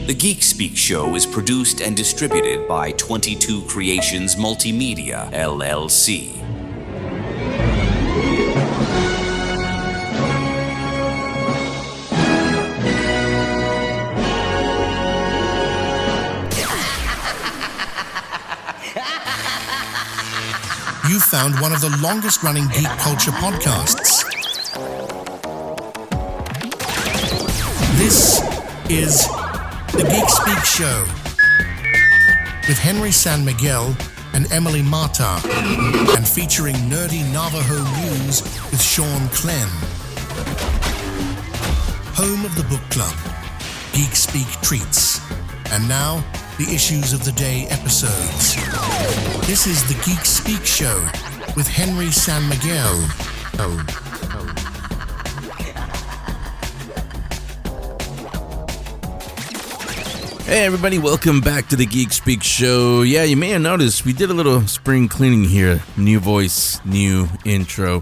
The Geek Speak Show is produced and distributed by 22 Creations Multimedia, LLC. You found one of the longest-running geek culture podcasts. This is the Geek Speak Show with Henry San Miguel and Emily Marta, and featuring nerdy Navajo news with Sean Clem. Home of the book club, Geek Speak treats, and now the Issues of the Day episodes. This is the Geek Speak Show with Henry San Miguel. Hey everybody, welcome back to the Geek Speak Show. Yeah, you may have noticed we did a little spring cleaning here. New voice, new intro.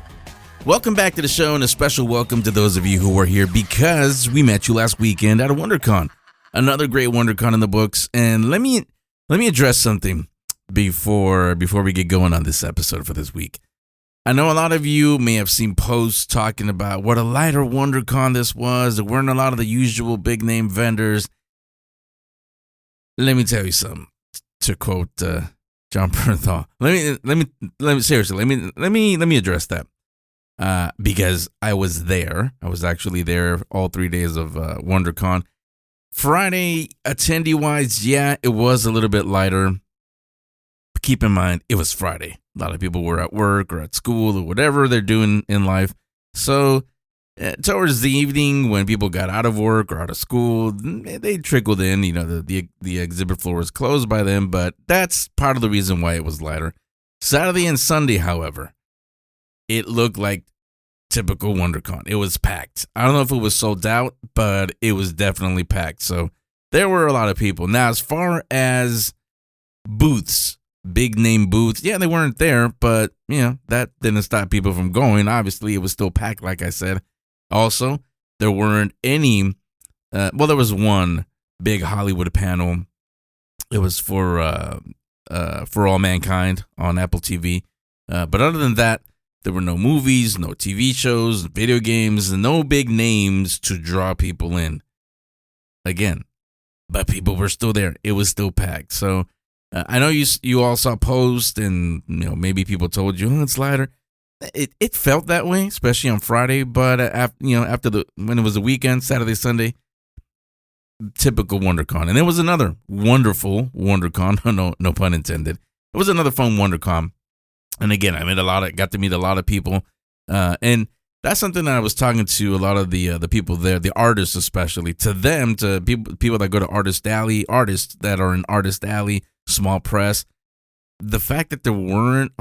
Welcome back to the show, and a special welcome to those of you who were here because we met you last weekend at a WonderCon. Another great WonderCon in the books. And let me address something before we get going on this episode for this week. I know a lot of you may have seen posts talking about what a lighter WonderCon this was. There weren't a lot of the usual big name vendors. Let me tell you something. To quote John Bernthal, let me seriously. Let me address that because I was there. I was actually there all 3 days of WonderCon. Friday, attendee-wise, yeah, it was a little bit lighter. But keep in mind, it was Friday. A lot of people were at work or at school or whatever they're doing in life. So towards the evening, when people got out of work or out of school, they trickled in. You know, the exhibit floor was closed by then, but that's part of the reason why it was lighter. Saturday and Sunday, however, it looked like typical WonderCon. It was packed. I don't know if it was sold out, but it was definitely packed. So there were a lot of people. Now, as far as booths, big name booths, yeah, they weren't there, but you know, that didn't stop people from going. Obviously, it was still packed, like I said. Also, there weren't any, there was one big Hollywood panel. It was for All Mankind on Apple TV. But other than that, there were no movies, no TV shows, video games, and no big names to draw people in. Again, but people were still there. It was still packed. So I know you all saw posts, and you know, maybe people told you, it's lighter. It felt that way, especially on Friday. But after when it was the weekend, Saturday, Sunday, typical WonderCon. And there was another wonderful WonderCon. No pun intended. It was another fun WonderCon. And again, I got to meet a lot of people, and that's something that I was talking to a lot of the people there, the artists especially. To them, to people that go to Artist Alley, artists that are in Artist Alley, small press. The fact that there weren't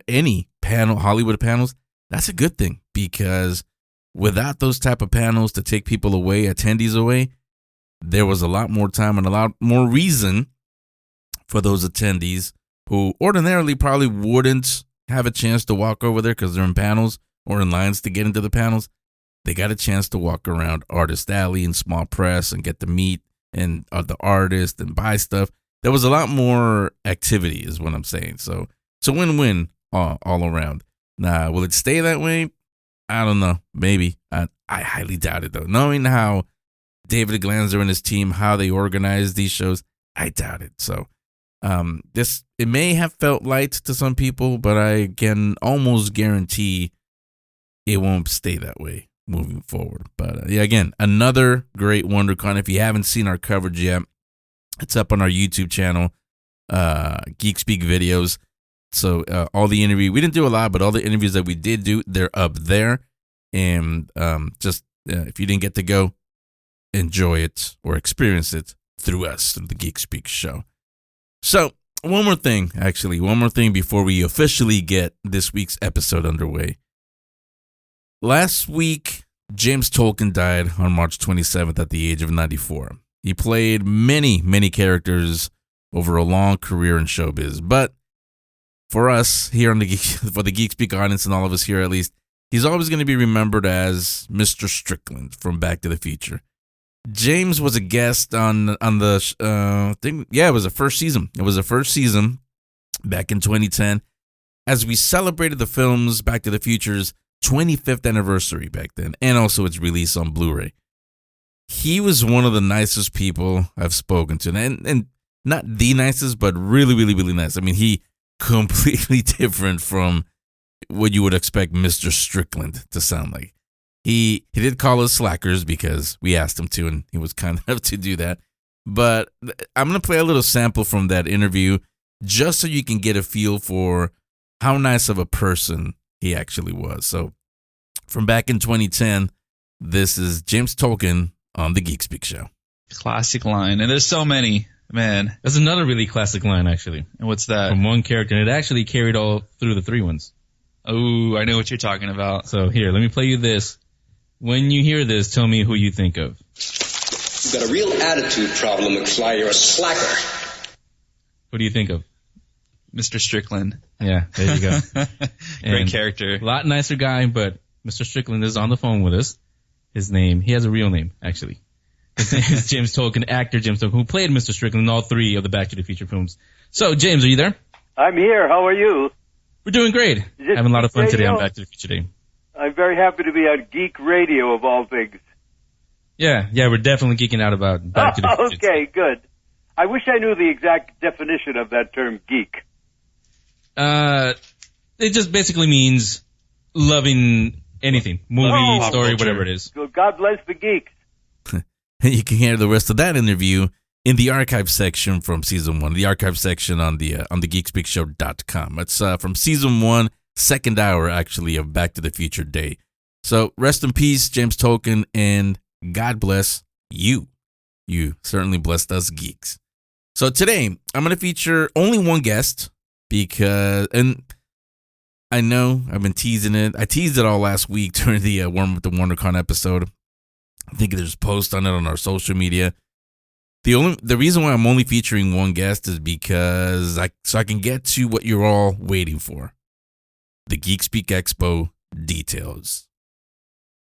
any Hollywood panels, that's a good thing, because without those type of panels to take people away, attendees away, there was a lot more time and a lot more reason for those attendees who ordinarily probably wouldn't have a chance to walk over there because they're in panels or in lines to get into the panels. They got a chance to walk around Artist Alley and small press and get to meet and the artist and buy stuff. There was a lot more activity is what I'm saying. So win-win all around. Now, will it stay that way? I don't know. Maybe. I highly doubt it, though. Knowing how David Glanzer and his team, how they organize these shows, I doubt it. So it may have felt light to some people, but I can almost guarantee it won't stay that way moving forward. But yeah, again, another great WonderCon. If you haven't seen our coverage yet, it's up on our YouTube channel, Geek Speak Videos. So all the interviews, we didn't do a lot, but all the interviews that we did do, they're up there. And if you didn't get to go, enjoy it or experience it through us, through the Geek Speak Show. So one more thing before we officially get this week's episode underway. Last week, James Tolkan died on March 27th at the age of 94. He played many, many characters over a long career in showbiz. But for us here on for the Geek Speak audience and all of us here at least, he's always going to be remembered as Mr. Strickland from Back to the Future. James was a guest on the it was the first season. It was the first season back in 2010 as we celebrated the film's Back to the Future's 25th anniversary back then, and also its release on Blu-ray. He was one of the nicest people I've spoken to, and not the nicest, but really, really, really nice. I mean, he completely different from what you would expect Mr. Strickland to sound like. He did call us slackers because we asked him to, and he was kind enough to do that. But I'm going to play a little sample from that interview just so you can get a feel for how nice of a person he actually was. So from back in 2010, this is James Tolkan on the Geek Speak Show. Classic line. And there's so many, man. There's another really classic line, actually. And what's that? From one character, and it actually carried all through the three ones. Oh, I know what you're talking about. So here, let me play you this. When you hear this, tell me who you think of. You've got a real attitude problem, McFly. You're a slacker. Who do you think of? Mr. Strickland. Yeah, there you go. Great character. A lot nicer guy, but Mr. Strickland is on the phone with us. His name, he has a real name, actually. His name is James Tolkan, actor James Tolkan, who played Mr. Strickland in all three of the Back to the Future films. So, James, are you there? I'm here. How are you? We're doing great. Having a lot of fun today on Back to the Future Day. I'm very happy to be on Geek Radio, of all things. Yeah, we're definitely geeking out about Back to the Future. Okay, good. I wish I knew the exact definition of that term, geek. It just basically means loving anything. Movie, story, whatever it is. God bless the geeks. You can hear the rest of that interview in the archive section from season 1, the archive section on the geekspeakshow.com. It's from season 1, second hour, actually, of Back to the Future Day. So rest in peace, James Tolkan, and God bless you. You certainly blessed us geeks. So today, I'm going to feature only one guest because, and I know I've been teasing it. I teased it all last week during the Warm Up the WonderCon episode. I think there's a post on it on our social media. The reason why I'm only featuring one guest is because I can get to what you're all waiting for. The Geek Speak Expo details.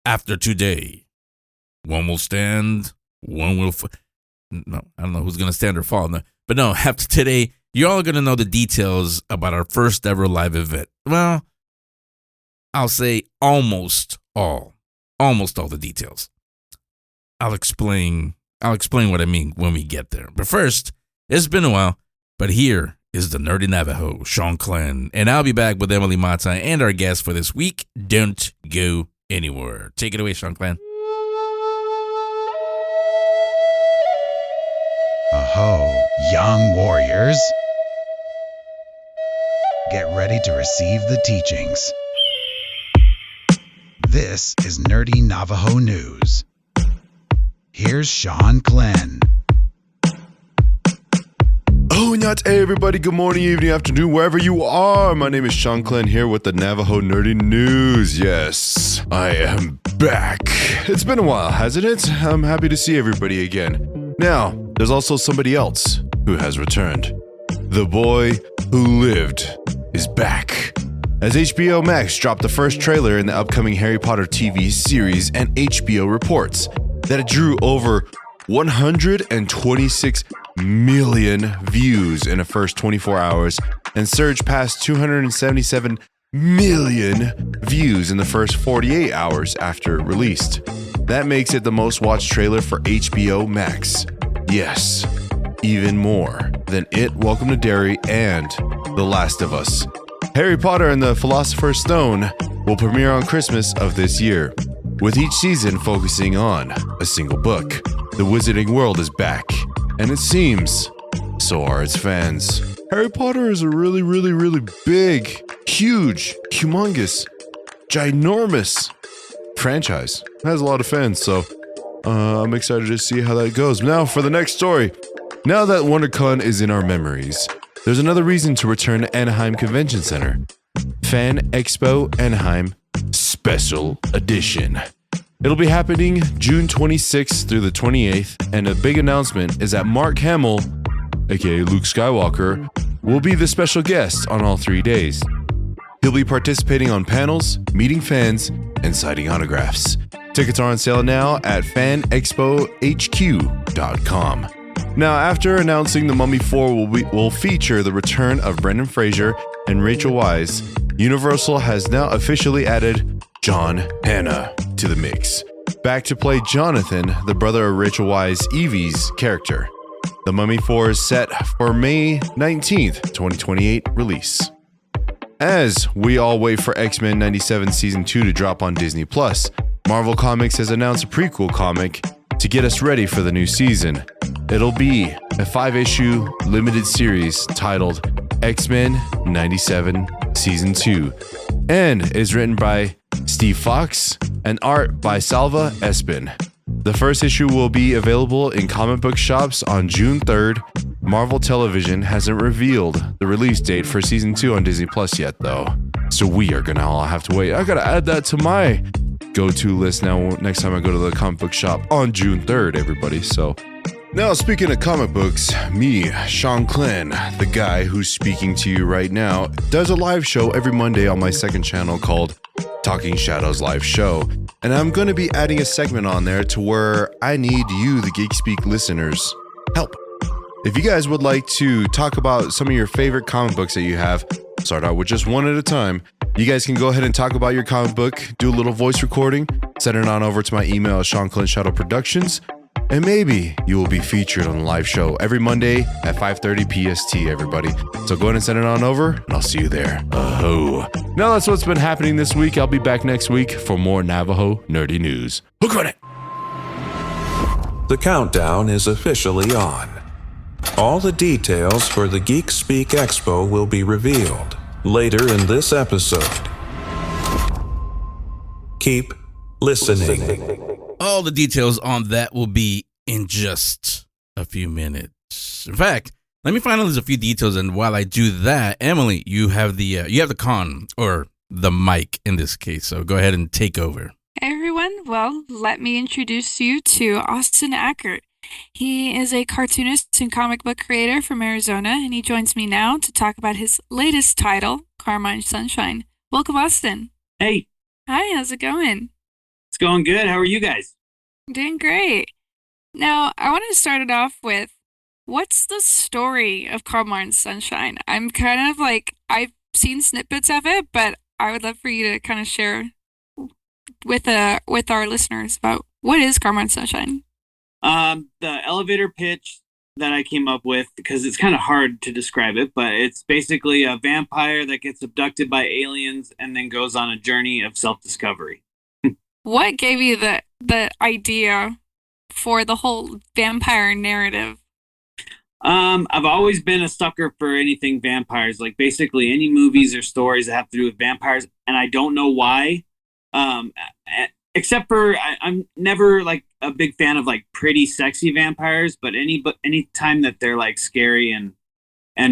After today, one will stand, one will no, I don't know who's going to stand or fall. No, but no, after today, you're all going to know the details about our first ever live event. Well, I'll say almost all the details. I'll explain what I mean when we get there. But first, it's been a while, but here is the Nerdy Navajo, Sean Clan, and I'll be back with Emily Mata and our guest for this week. Don't go anywhere. Take it away, Sean Clan. Aho, young warriors. Get ready to receive the teachings. This is Nerdy Navajo News. Here's Sean Glenn. Oh, not everybody. Good morning, evening, afternoon, wherever you are. My name is Sean Glenn here with the Navajo Nerdy News. Yes, I am back. It's been a while, hasn't it? I'm happy to see everybody again. Now, there's also somebody else who has returned. The boy who lived is back. As HBO Max dropped the first trailer in the upcoming Harry Potter TV series, and HBO reports that it drew over 126 million views in the first 24 hours and surged past 277 million views in the first 48 hours after it released. That makes it the most watched trailer for HBO Max. Yes, even more than It, Welcome to Derry, and The Last of Us. Harry Potter and the Philosopher's Stone will premiere on Christmas of this year, with each season focusing on a single book. The Wizarding World is back, and it seems so are its fans. Harry Potter is a really, really, really big, huge, humongous, ginormous franchise. It has a lot of fans, so I'm excited to see how that goes. Now for the next story. Now that WonderCon is in our memories, there's another reason to return to Anaheim Convention Center. Fan Expo Anaheim Special Edition. It'll be happening June 26th through the 28th, and a big announcement is that Mark Hamill, aka Luke Skywalker, will be the special guest on all 3 days. He'll be participating on panels, meeting fans, and signing autographs. Tickets are on sale now at fanexpohq.com. Now, after announcing The Mummy 4 will feature the return of Brendan Fraser and Rachel Weisz, Universal has now officially added John Hannah to the mix, back to play Jonathan, the brother of Rachel Weisz' Evie's character. The Mummy 4 is set for May 19th, 2028 release. As we all wait for X-Men 97 Season 2 to drop on Disney+, Marvel Comics has announced a prequel comic to get us ready for the new season. It'll be a 5-issue limited series titled X-Men 97 Season 2 and is written by Steve Fox and art by Salva Espin. The first issue will be available in comic book shops on June 3rd. Marvel Television hasn't revealed the release date for Season 2 on Disney Plus yet, though. So we are gonna all have to wait. I gotta add that to my go-to list now next time I go to the comic book shop on June 3rd, everybody. So now, speaking of comic books, me, Sean Glenn, the guy who's speaking to you right now, does a live show every Monday on my second channel called Talking Shadows Live Show. And I'm going to be adding a segment on there to where I need you, the Geek Speak listeners, help. If you guys would like to talk about some of your favorite comic books that you have, start out with just one at a time. You guys can go ahead and talk about your comic book, do a little voice recording, send it on over to my email at Sean Clint Shadow Productions. And maybe you will be featured on the live show every Monday at 5:30 PST, everybody. So go ahead and send it on over, and I'll see you there. Oh. Now that's what's been happening this week. I'll be back next week for more Navajo nerdy news. Hook on it! The countdown is officially on. All the details for the Geek Speak Expo will be revealed later in this episode. Keep listening. All the details on that will be in just a few minutes. In fact, let me finalize a few details, and while I do that, Emily, you have the con, or the mic in this case, so go ahead and take over. Hey everyone, well, let me introduce you to Austin Ackert. He is a cartoonist and comic book creator from Arizona, and he joins me now to talk about his latest title, Carmine Sunshine. Welcome, Austin. Hey. Hi, how's it going? It's going good. How are you guys? Doing great. Now, I want to start it off with, what's the story of Carmine Sunshine? I'm kind of like, I've seen snippets of it, but I would love for you to kind of share with our listeners about what is Carmine Sunshine. The elevator pitch that I came up with, because it's kind of hard to describe it, but it's basically a vampire that gets abducted by aliens and then goes on a journey of self-discovery. What gave you the idea for the whole vampire narrative? I've always been a sucker for anything vampires, like basically any movies or stories that have to do with vampires, and I don't know why. Except for I'm never like a big fan of like pretty sexy vampires, but any time that they're like scary and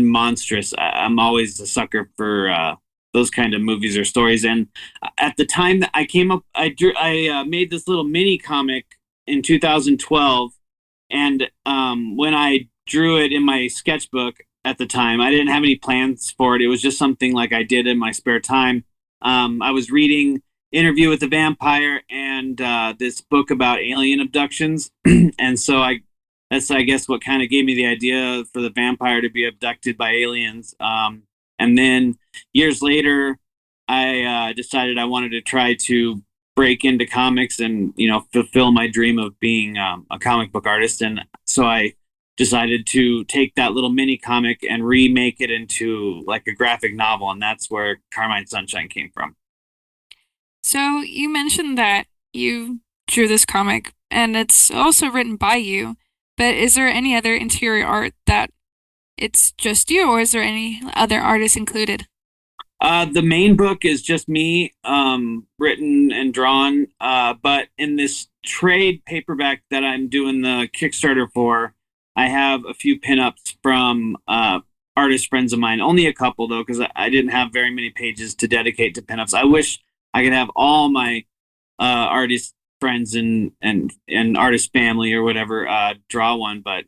monstrous, I'm always a sucker for those kind of movies or stories. And at the time that I came up, I made this little mini comic in 2012, and when I drew it in my sketchbook at the time, I didn't have any plans for it. It was just something like I did in my spare time. I was reading Interview with the Vampire and this book about alien abductions, and so that's I guess what kind of gave me the idea for the vampire to be abducted by aliens. And then years later, I decided I wanted to try to break into comics and, fulfill my dream of being a comic book artist. And so I decided to take that little mini comic and remake it into like a graphic novel. And that's where Carmine Sunshine came from. So you mentioned that you drew this comic and it's also written by you, but is there any other interior art that it's just you, or is there any other artists included? The main book is just me, written and drawn. But in this trade paperback that I'm doing the Kickstarter for, I have a few pinups from artist friends of mine. Only a couple, though, because I didn't have very many pages to dedicate to pinups. I wish I could have all my artist friends and artist family or whatever draw one, but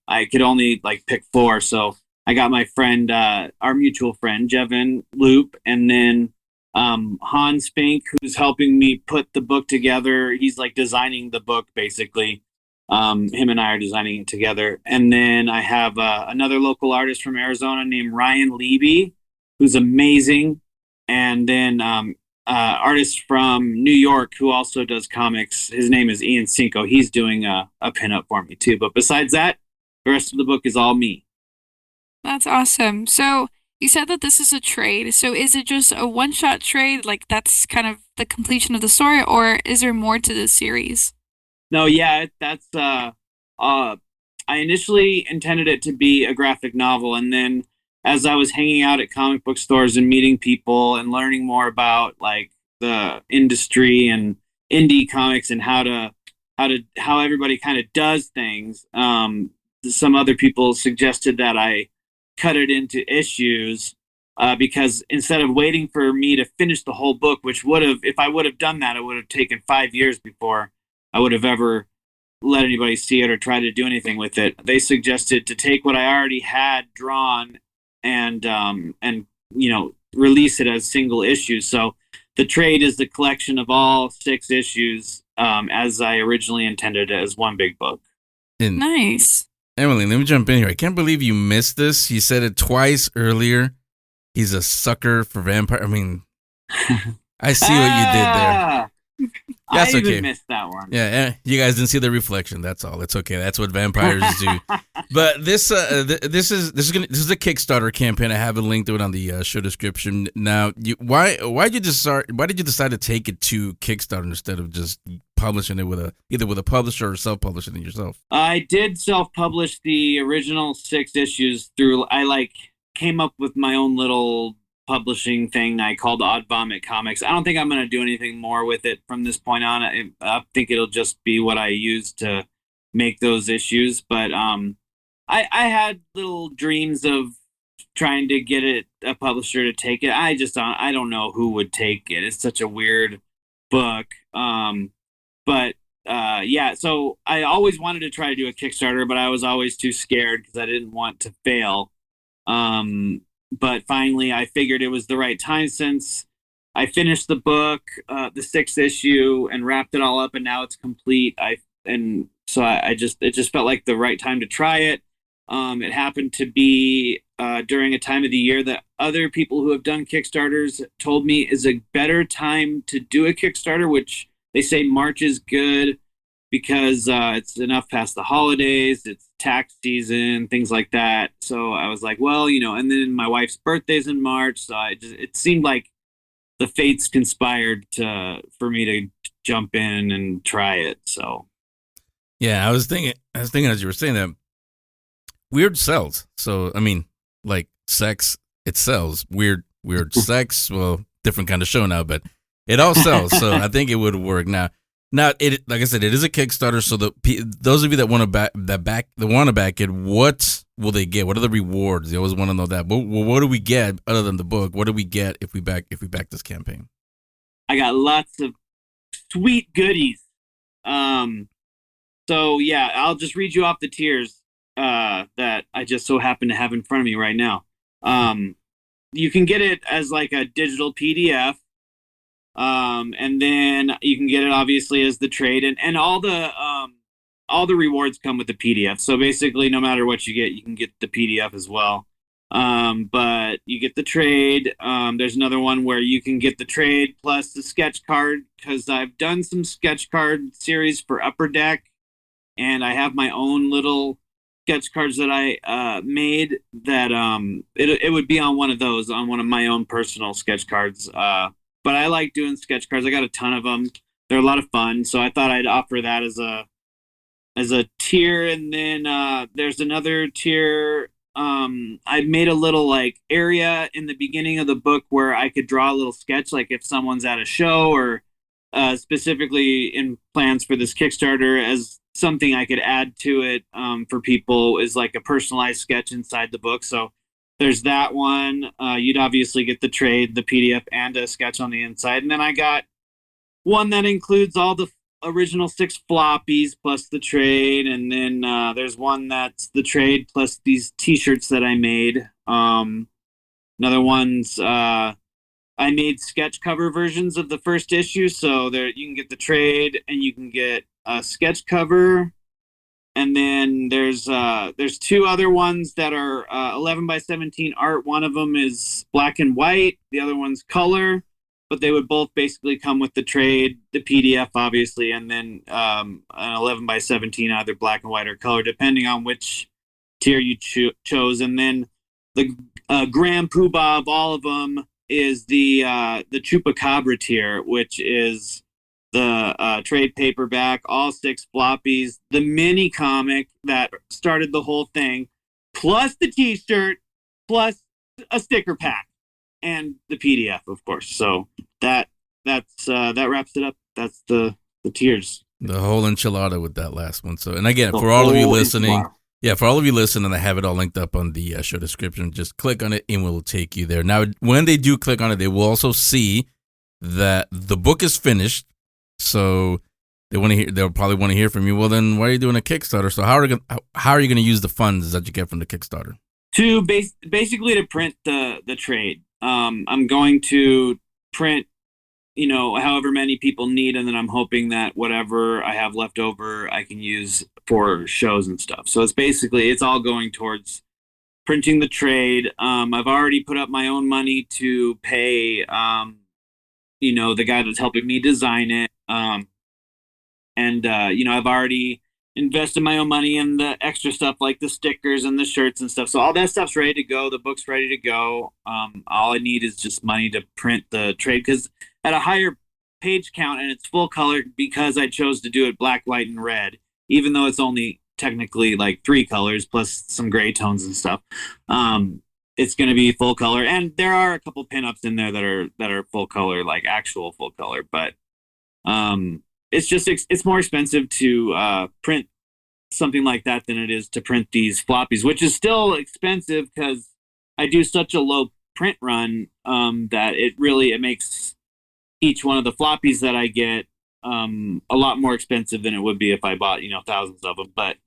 I could only like pick 4. So I got my friend, our mutual friend Jevin Loop, and then Hans Fink, who's helping me put the book together. He's like designing the book, basically. Him and I are designing it together. And then I have another local artist from Arizona named Ryan Levy, who's amazing. And then artist from New York who also does comics. His name is Ian Cinco. He's doing a pinup for me too. But besides that, the rest of the book is all me. That's awesome. So you said that this is a trade. So is it just a one-shot trade? Like that's kind of the completion of the story, or is there more to this series? No, yeah, that's I initially intended it to be a graphic novel, and then as I was hanging out at comic book stores and meeting people and learning more about like the industry and indie comics and how everybody kind of does things, some other people suggested that I cut it into issues because instead of waiting for me to finish the whole book, which would have, if I would have done that, it would have taken 5 years before I would have ever let anybody see it or try to do anything with it. They suggested to take what I already had drawn and release it as single issues. So the trade is the collection of all 6 issues as I originally intended it, as one big book. Nice. Emily, let me jump in here. I can't believe you missed this. You said it twice earlier. He's a sucker for vampire. I mean, I see what you did there. That's I okay. even missed that one. Yeah, you guys didn't see the reflection. That's all. It's okay. That's what vampires do. But this is a Kickstarter campaign. I have a link to it on the show description. Now, why did you decide to take it to Kickstarter instead of just publishing it either with a publisher or self-publishing it yourself? I did self-publish the original 6 issues through. I came up with my own little publishing thing I called Odd Vomit Comics. I don't think I'm going to do anything more with it from this point on. I think it'll just be what I use to make those issues. But I had little dreams of trying to get a publisher to take it. I don't know who would take it. It's such a weird book. But so I always wanted to try to do a Kickstarter, but I was always too scared because I didn't want to fail. But finally, I figured it was the right time since I finished the book, the 6th issue, and wrapped it all up, and now it's complete. It just felt like the right time to try it. It happened to be during a time of the year that other people who have done Kickstarters told me is a better time to do a Kickstarter, which they say March is good because it's enough past the holidays, it's tax season, things like that. So I was like, well, and then my wife's birthday's in March, so it seemed like the fates conspired for me to jump in and try it. So yeah, I was thinking as you were saying that, weird sells. So I mean, like sex, it sells. Weird sex. Well, different kind of show now, but it all sells. So I think it would work now. Now, like I said, it is a Kickstarter. So those of you that want to back it, what will they get? What are the rewards? They always want to know that. Well, what do we get other than the book? What do we get if we back this campaign? I got lots of sweet goodies. So yeah, I'll just read you off the tiers that I just so happen to have in front of me right now. You can get it as like a digital PDF. And then you can get it obviously as the trade, and all the rewards come with the PDF. So basically, no matter what you can get the PDF as well. But you get the trade. There's another one where you can get the trade plus the sketch card, because I've done some sketch card series for Upper Deck, and I have my own little sketch cards that I made that it would be on one of those, on one of my own personal sketch cards. But I like doing sketch cards. I got a ton of them. They're a lot of fun. So I thought I'd offer that as a tier. And then there's another tier. I made a little area in the beginning of the book where I could draw a little sketch, like if someone's at a show, or specifically in plans for this Kickstarter as something I could add to it for people, is like a personalized sketch inside the book. So there's that one. You'd obviously get the trade, the PDF, and a sketch on the inside. And then I got one that includes all the original 6 floppies plus the trade. And then there's one that's the trade plus these T-shirts that I made. Another one's I made sketch cover versions of the first issue, so there you can get the trade and you can get a sketch cover. And then there's 2 other ones that are 11 by 17 art. One of them is black and white. The other one's color. But they would both basically come with the trade, the PDF, obviously, and then an 11 by 17, either black and white or color, depending on which tier you chose. And then the grand poobah of all of them is the Chupacabra tier, which is the trade paperback, all 6 floppies, the mini comic that started the whole thing, plus the T-shirt, plus a sticker pack. And the PDF, of course. So that wraps it up. That's the tiers. The whole enchilada with that last one. So, and again, for all of you listening, for all of you listening, I have it all linked up on the show description. Just click on it, and it will take you there. Now, when they do click on it, they will also see that the book is finished. So they'll probably want to hear from you. Well, then why are you doing a Kickstarter? So how are you going to use the funds that you get from the Kickstarter? To basically to print the trade. I'm going to print, however many people need, and then I'm hoping that whatever I have left over, I can use for shows and stuff. So it's all going towards printing the trade. I've already put up my own money to pay, the guy that's helping me design it. I've already invested my own money in the extra stuff like the stickers and the shirts and stuff. So all that stuff's ready to go. The book's ready to go. All I need is just money to print the trade, because at a higher page count and it's full color, because I chose to do it black, white, and red, even though it's only technically like 3 colors plus some gray tones and stuff. It's going to be full color, and there are a couple pinups in there that are full color, like actual full color, but it's more expensive to print something like that than it is to print these floppies, which is still expensive because I do such a low print run that it makes each one of the floppies that I get a lot more expensive than it would be if I bought thousands of them. But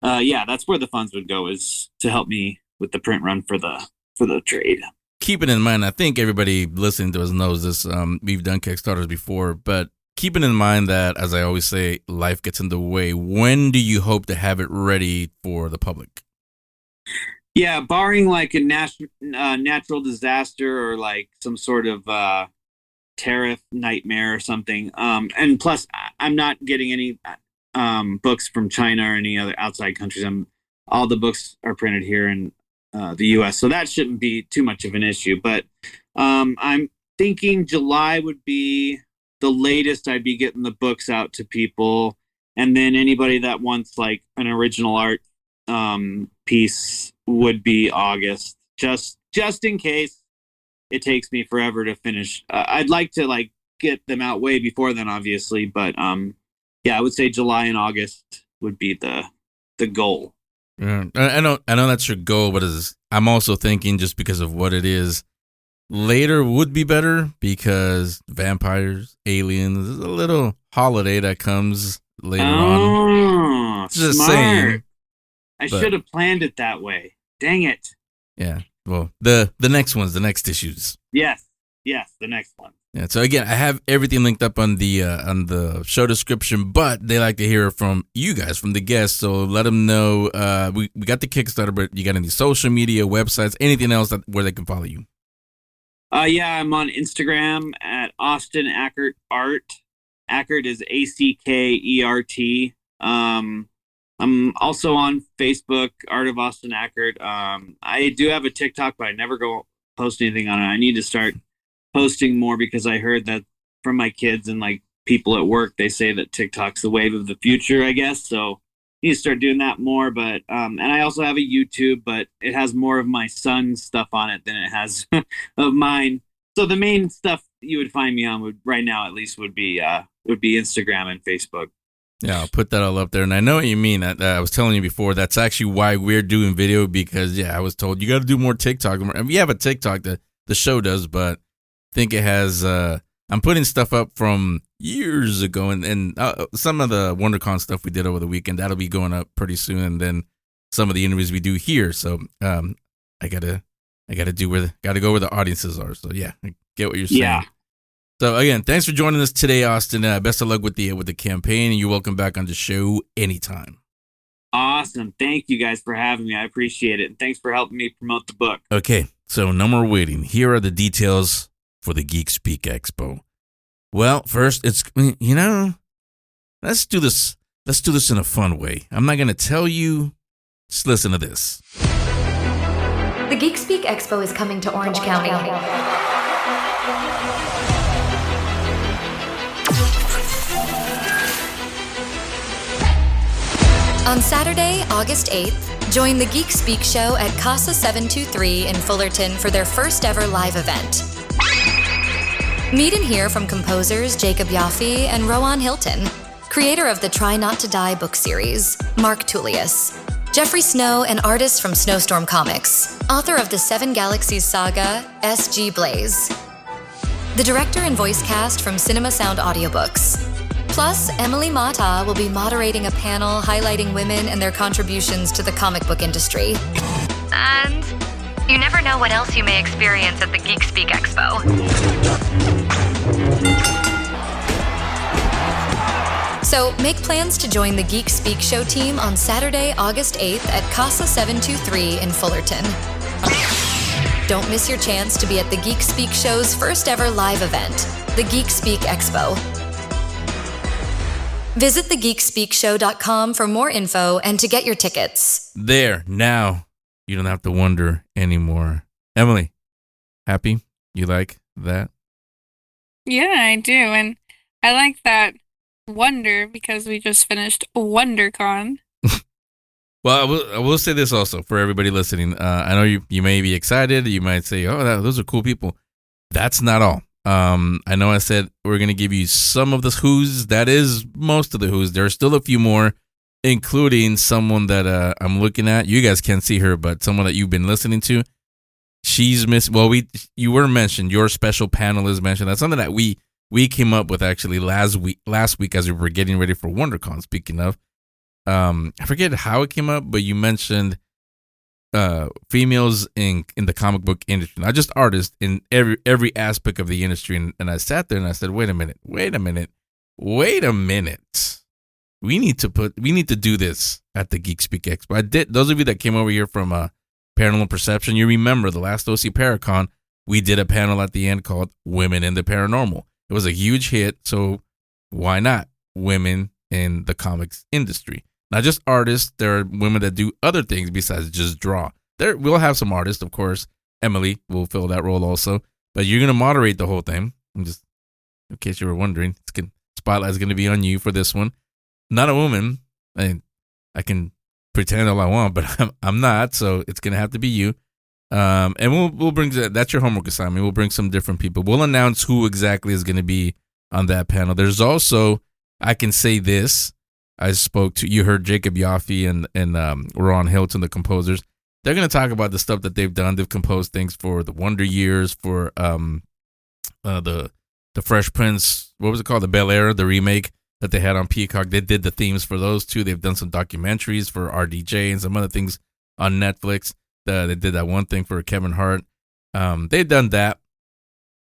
that's where the funds would go, is to help me with the print run for the trade. Keep it in mind, I think everybody listening to us knows this. We've done Kickstarters before, but keeping in mind that, as I always say, life gets in the way. When do you hope to have it ready for the public? Yeah, barring like a natural disaster or like some sort of tariff nightmare or something. And plus, I'm not getting any books from China or any other outside countries. All the books are printed here in the U.S., so that shouldn't be too much of an issue. But I'm thinking July would be the latest I'd be getting the books out to people, and then anybody that wants like an original art piece would be August, just in case it takes me forever to finish. I'd like to like get them out way before then, obviously, but I would say July and August would be the goal. Yeah, I know that's your goal, but I'm also thinking, just because of what it is, later would be better, because vampires, aliens, there's a little holiday that comes later on. Just smart. Saying. I should have planned it that way. Dang it. Yeah. Well, the next ones, the next issues. Yes, the next one. Yeah. So again, I have everything linked up on the show description, but they like to hear from you guys, from the guests. So let them know. We got the Kickstarter, but you got any social media, websites, anything else where they can follow you? I'm on Instagram at Austin Ackert Art. Ackert is Ackert. I'm also on Facebook, Art of Austin Ackert. I do have a TikTok, but I never go post anything on it. I need to start posting more, because I heard that from my kids and like people at work, they say that TikTok's the wave of the future, I guess. So I need to start doing that more. But and I also have a YouTube, but it has more of my son's stuff on it than it has of mine. So the main stuff you would find me on right now, at least, would be Instagram and Facebook. Yeah, I'll put that all up there. And I know what you mean. I was telling you before, that's actually why we're doing video, because, I was told you got to do more TikTok. I mean, we have a TikTok that the show does, but I think it has, I'm putting stuff up from years ago, and some of the WonderCon stuff we did over the weekend, that'll be going up pretty soon. And then some of the interviews we do here. So I gotta I got to go where the audiences are. So yeah, I get what you're saying. Yeah. So again, thanks for joining us today, Austin. Best of luck with the campaign, and you're welcome back on the show anytime. Awesome. Thank you guys for having me. I appreciate it. And thanks for helping me promote the book. Okay, so no more waiting. Here are the details for the Geek Speak Expo. Well, first, let's do this. Let's do this in a fun way. I'm not going to tell you. Just listen to this. The Geek Speak Expo is coming to Orange County. On Saturday, August 8th, join the Geek Speak Show at Casa 723 in Fullerton for their first ever live event. Meet and hear from composers Jacob Yaffe and Rowan Hilton, creator of the Try Not to Die book series, Mark Tullius, Jeffrey Snow, an artist from Snowstorm Comics, author of the Seven Galaxies saga, S.G. Blaze, the director and voice cast from Cinema Sound Audiobooks. Plus, Emily Mata will be moderating a panel highlighting women and their contributions to the comic book industry. And you never know what else you may experience at the Geek Speak Expo. So make plans to join the Geek Speak Show team on Saturday, August 8th at Casa 723 in Fullerton. Don't miss your chance to be at the Geek Speak Show's first ever live event, the Geek Speak Expo. Visit thegeekspeakshow.com for more info and to get your tickets. There, now you don't have to wonder anymore. Emily, happy? You like that? Yeah, I do. And I like that wonder because we just finished WonderCon. Well, I will say this also for everybody listening. I know you may be excited. You might say, oh, those are cool people. That's not all. I know I said we're going to give you some of the who's. That is most of the who's. There are still a few more, including someone that I'm looking at. You guys can't see her, but someone that you've been listening to. She's missed. Well, you were mentioned. Your special panel is mentioned. That's something that we came up with actually last week as we were getting ready for WonderCon. Speaking of, I forget how it came up, but you mentioned females in the comic book industry, not just artists, in every aspect of the industry. And I sat there and I said, wait a minute. We need to do this at the Geek Speak Expo. I did. Those of you that came over here from Paranormal Perception, you remember the last OC Paracon, we did a panel at the end called Women in the Paranormal. It was a huge hit, so why not women in the comics industry? Not just artists, there are women that do other things besides just draw. We'll have some artists, of course. Emily will fill that role also, but you're going to moderate the whole thing. Just in case you were wondering, spotlight's going to be on you for this one. Not a woman. I can pretend all I want, but I'm not, so it's going to have to be you. And we'll bring that's your homework assignment. We'll bring some different people. We'll announce who exactly is going to be on that panel. There's also, I can say this. You heard Jacob Yaffe and Ron Hilton, the composers. They're going to talk about the stuff that they've done. They've composed things for the Wonder Years, for the Fresh Prince. What was it called? The Bel Air, the remake that they had on Peacock. They did the themes for those two. They've done some documentaries for RDJ and some other things on Netflix. They did that one thing for Kevin Hart. They've done that,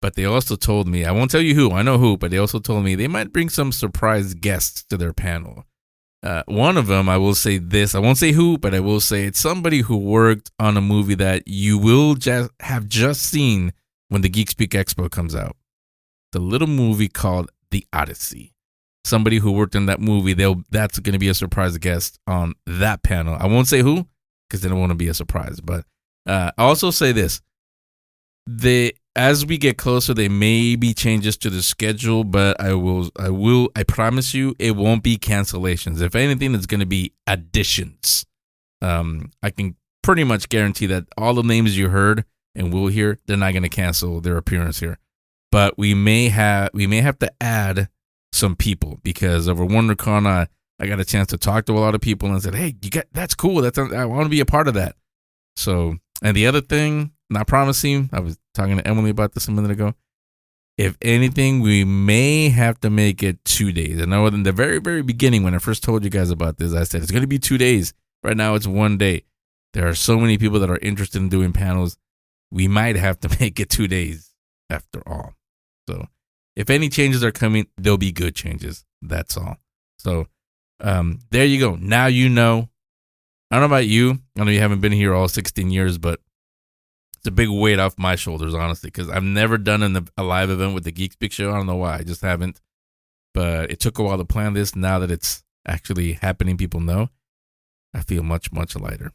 but they also told me, I won't tell you who, I know who, but they also told me they might bring some surprise guests to their panel. One of them, I will say this, I won't say who, but I will say it's somebody who worked on a movie that you will have just seen when the Geek Speak Expo comes out. The little movie called The Odyssey. Somebody who worked in that movie, that's going to be a surprise guest on that panel. I won't say who, because they don't want to be a surprise. But I also say this. As we get closer, there may be changes to the schedule, but I promise you, it won't be cancellations. If anything, it's going to be additions. I can pretty much guarantee that all the names you heard and will hear, they're not going to cancel their appearance here. But we may have to add some people because over WonderCon, I got a chance to talk to a lot of people and I said, hey, that's cool. I want to be a part of that. So, and the other thing, not promising, I was talking to Emily about this a minute ago. If anything, we may have to make it 2 days. I know in the very, very beginning when I first told you guys about this, I said it's going to be 2 days. Right now it's 1 day. There are so many people that are interested in doing panels. we might have to make it 2 days after all. So if any changes are coming, they'll be good changes. That's all. So there you go. Now you know. I don't know about you. I know you haven't been here all 16 years, but it's a big weight off my shoulders, honestly, because I've never done a live event with the Geek Speak Show. I don't know why. I just haven't. But it took a while to plan this. Now that it's actually happening, people know, I feel much, much lighter.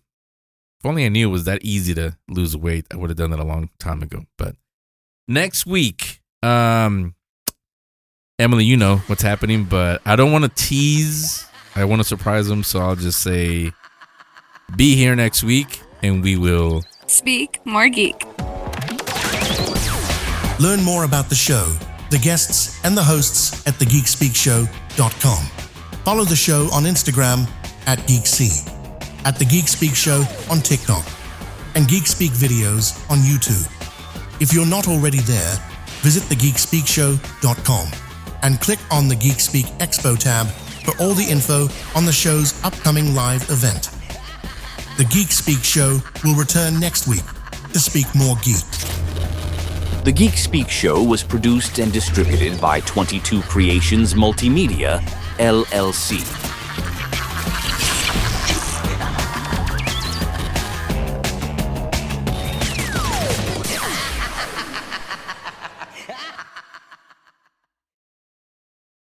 If only I knew it was that easy to lose weight, I would have done that a long time ago. But next week, Emily, you know what's happening, but I don't want to tease. I want to surprise them, so I'll just say be here next week, and we will speak more geek. Learn more about the show, the guests, and the hosts at thegeekspeakshow.com. Follow the show on Instagram at GeekC, at The Geek Speak Show on TikTok, and Geek Speak videos on YouTube. If you're not already there, visit thegeekspeakshow.com and click on the Geek Speak Expo tab for all the info on the show's upcoming live event. The Geek Speak Show will return next week to speak more geek. The Geek Speak Show was produced and distributed by 22 Creations Multimedia, LLC.